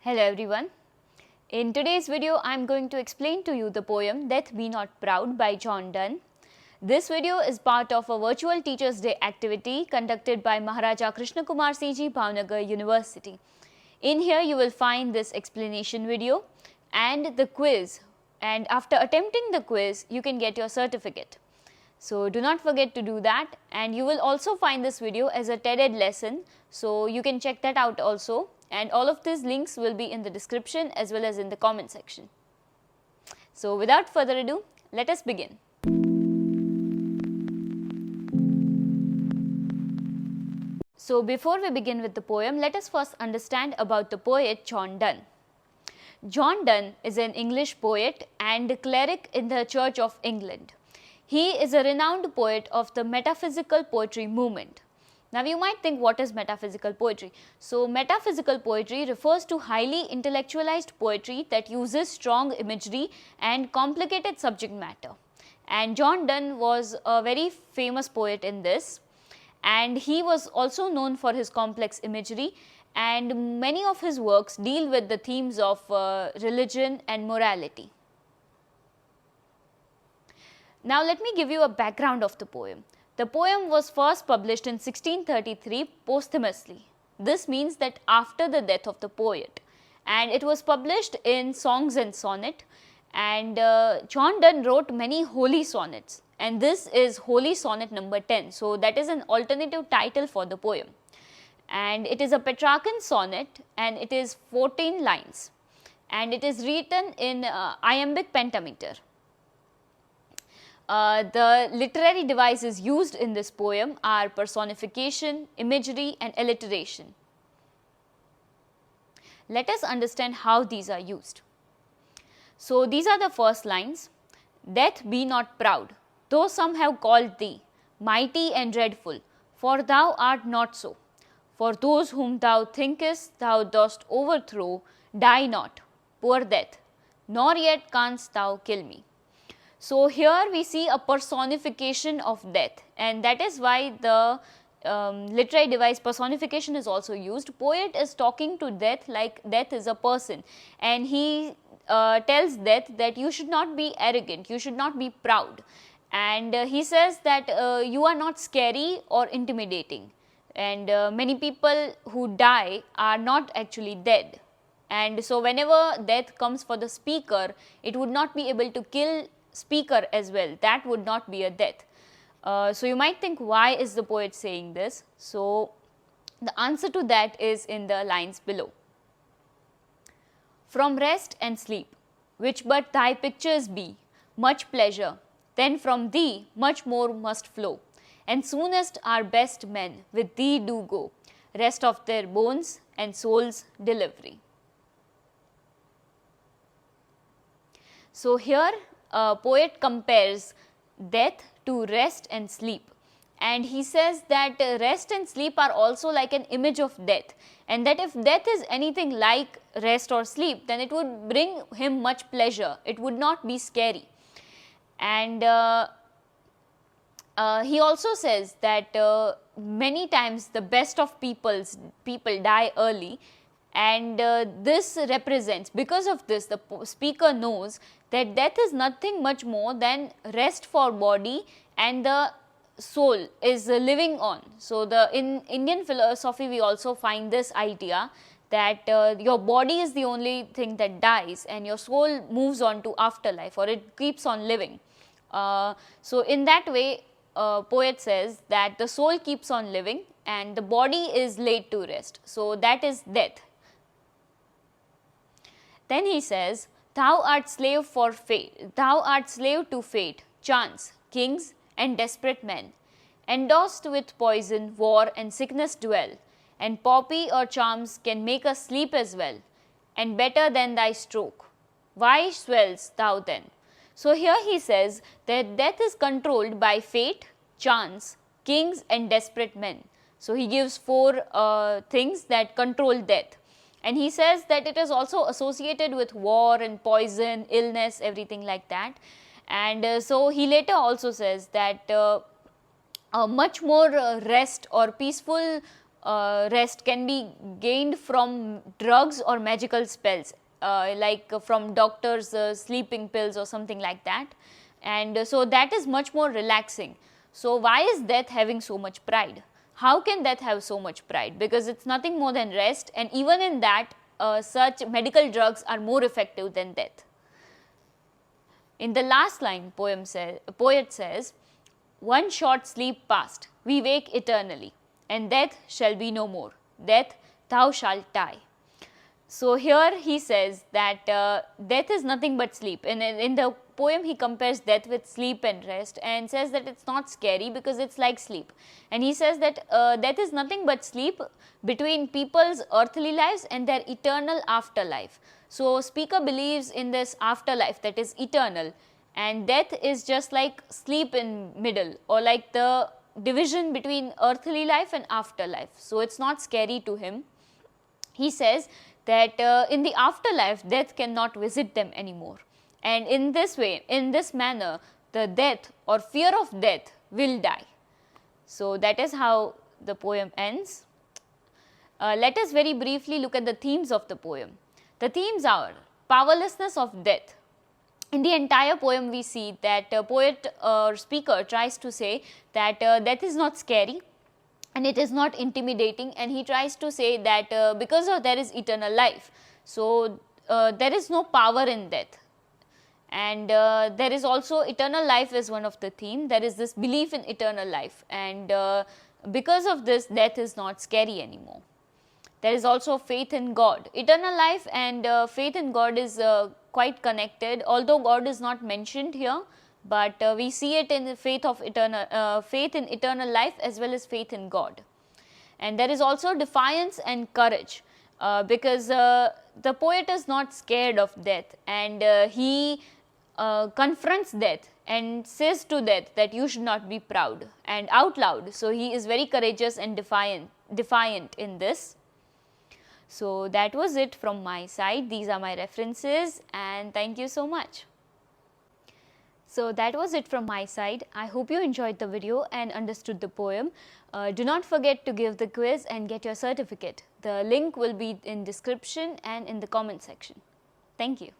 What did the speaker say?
Hello everyone. In today's video, I am going to explain to you the poem Death Be Not Proud by John Donne. This video is part of a virtual Teachers' Day activity conducted by Maharaja Krishna Kumar CG, Bhavnagar University. In here, you will find this explanation video and the quiz, and after attempting the quiz, you can get your certificate. So, do not forget to do that, and you will also find this video as a TED lesson, so you can check that out also, and all of these links will be in the description as well as in the comment section. So, without further ado, let us begin. So, before we begin with the poem, let us first understand about the poet John Donne. John Donne is an English poet and cleric in the Church of England. He is a renowned poet of the metaphysical poetry movement. Now, you might think, what is metaphysical poetry? So, metaphysical poetry refers to highly intellectualized poetry that uses strong imagery and complicated subject matter. And John Donne was a very famous poet in this, and he was also known for his complex imagery, and many of his works deal with the themes of religion and morality. Now, let me give you a background of the poem. The poem was first published in 1633 posthumously. This means that after the death of the poet, and it was published in Songs and Sonnet, and John Donne wrote many holy sonnets, and this is Holy Sonnet number 10. So, that is an alternative title for the poem, and it is a Petrarchan sonnet, and it is 14 lines, and it is written in iambic pentameter. The literary devices used in this poem are personification, imagery and alliteration. Let us understand how these are used. So, these are the first lines. Death be not proud, though some have called thee mighty and dreadful, for thou art not so. For those whom thou thinkest thou dost overthrow, die not, poor death, nor yet canst thou kill me. So, here we see a personification of death, and that is why the literary device personification is also used. Poet is talking to death like death is a person, and he tells death that you should not be arrogant, you should not be proud, and he says that you are not scary or intimidating, and many people who die are not actually dead, and so whenever death comes for the speaker, it would not be able to kill speaker as well. That would not be a death. So, you might think, why is the poet saying this? So, the answer to that is in the lines below. From rest and sleep, which but thy pictures be, much pleasure, then from thee much more must flow, and soonest our best men with thee do go, rest of their bones and souls delivery. So, here poet compares death to rest and sleep, and he says that rest and sleep are also like an image of death, and that if death is anything like rest or sleep, then it would bring him much pleasure, it would not be scary. And he also says that many times the best of people die early, and this represents, because of this, the speaker knows that death is nothing much more than rest for body, and the soul is living on. So, in Indian philosophy we also find this idea that your body is the only thing that dies, and your soul moves on to afterlife, or it keeps on living. So, in that way, poet says that the soul keeps on living and the body is laid to rest. So, that is death. Then he says, thou art slave for fate, thou art slave to fate, chance, kings and desperate men, endorsed with poison, war and sickness dwell, and poppy or charms can make us sleep as well, and better than thy stroke. Why swells thou then? So, here he says that death is controlled by fate, chance, kings and desperate men. So, he gives four things that control death. And he says that it is also associated with war and poison, illness, everything like that. And so, he later also says that much more rest or peaceful rest can be gained from drugs or magical spells, like from doctors' sleeping pills or something like that, and so that is much more relaxing. So why is death having so much pride? How can death have so much pride? Because it's nothing more than rest, and even in that, such medical drugs are more effective than death. In the last line, poet says, "One short sleep past, we wake eternally, and death shall be no more. Death, thou shalt die." So here he says that death is nothing but sleep. In the poem he compares death with sleep and rest, and says that it's not scary because it's like sleep. And he says that death is nothing but sleep between people's earthly lives and their eternal afterlife. So speaker believes in this afterlife that is eternal, and death is just like sleep in middle, or like the division between earthly life and afterlife. So it's not scary to him. He says that in the afterlife, death cannot visit them anymore, and in this way, in this manner, the death or fear of death will die. So that is how the poem ends. Let us very briefly look at the themes of the poem. The themes are powerlessness of death. In the entire poem, we see that poet or speaker tries to say that death is not scary and it is not intimidating, and he tries to say that because of there is eternal life, so there is no power in death, and there is also eternal life is one of the theme. There is this belief in eternal life, and because of this, death is not scary anymore. There is also faith in God. Eternal life and faith in God is quite connected, although God is not mentioned here, but we see it in the faith in eternal life as well as faith in God. And there is also defiance and courage, because the poet is not scared of death, and he confronts death and says to death that you should not be proud, and out loud. So he is very courageous and defiant in this. So that was it from my side. These are my references, and thank you so much. So that was it from my side. I hope you enjoyed the video and understood the poem. Do not forget to give the quiz and get your certificate. The link will be in description and in the comment section. Thank you.